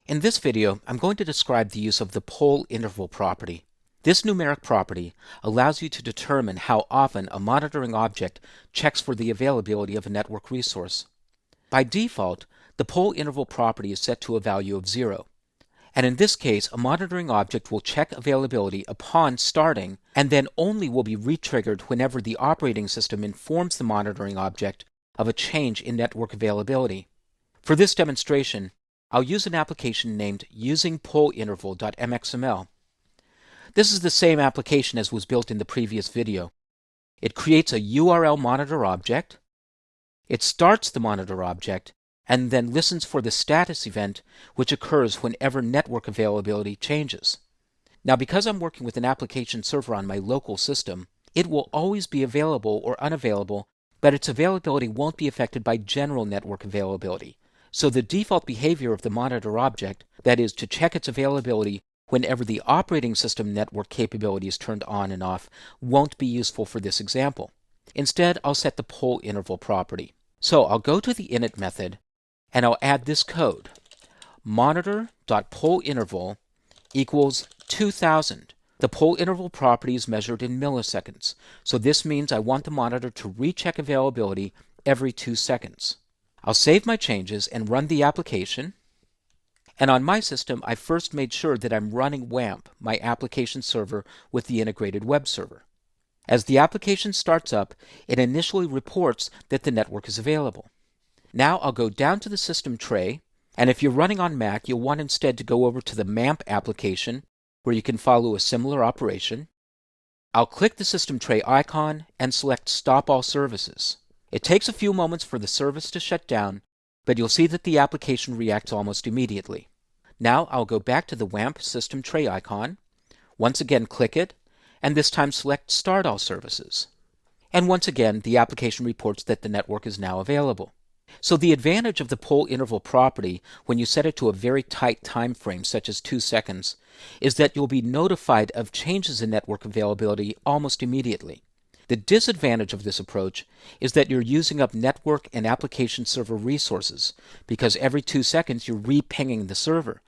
In this video, I'm going to describe the use of the pollInterval property. This numeric property allows you to determine how often a monitoring object checks for the availability of a network resource. By default, the pollInterval property is set to a value of 0. And in this case, a monitoring object will check availability upon starting and then only will be retriggered whenever the operating system informs the monitoring object of a change in network availability. For this demonstration, I'll use an application named usingpollInterval.mxml. This is the same application as was built in the previous video. It creates a URL monitor object, it starts the monitor object, and then listens for the status event which occurs whenever network availability changes. Now, because I'm working with an application server on my local system, it will always be available or unavailable, but its availability won't be affected by general network availability. So the default behavior of the monitor object, that is, to check its availability whenever the operating system network capability is turned on and off, won't be useful for this example. Instead, I'll set the pollInterval property. So I'll go to the init method, and I'll add this code. Monitor.pollInterval equals 2000. The pollInterval property is measured in milliseconds, so this means I want the monitor to recheck availability every 2 seconds. I'll save my changes and run the application. And on my system, I first made sure that I'm running WAMP, my application server, with the integrated web server. As the application starts up, it initially reports that the network is available. Now I'll go down to the system tray, and if you're running on Mac, you'll want instead to go over to the MAMP application, where you can follow a similar operation. I'll click the system tray icon and select Stop All Services. It takes a few moments for the service to shut down, but you'll see that the application reacts almost immediately. Now I'll go back to the WAMP system tray icon, once again click it, and this time select Start All Services. And once again, the application reports that the network is now available. So the advantage of the pollInterval property when you set it to a very tight time frame, such as 2 seconds, is that you'll be notified of changes in network availability almost immediately. The disadvantage of this approach is that you're using up network and application server resources, because every 2 seconds you're re-pinging the server.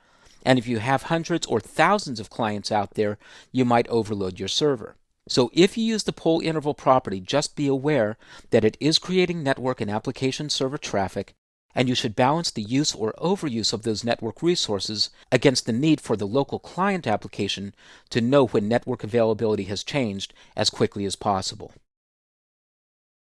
And if you have hundreds or thousands of clients out there, you might overload your server. So if you use the pollInterval property, just be aware that it is creating network and application server traffic, and you should balance the use or overuse of those network resources against the need for the local client application to know when network availability has changed as quickly as possible.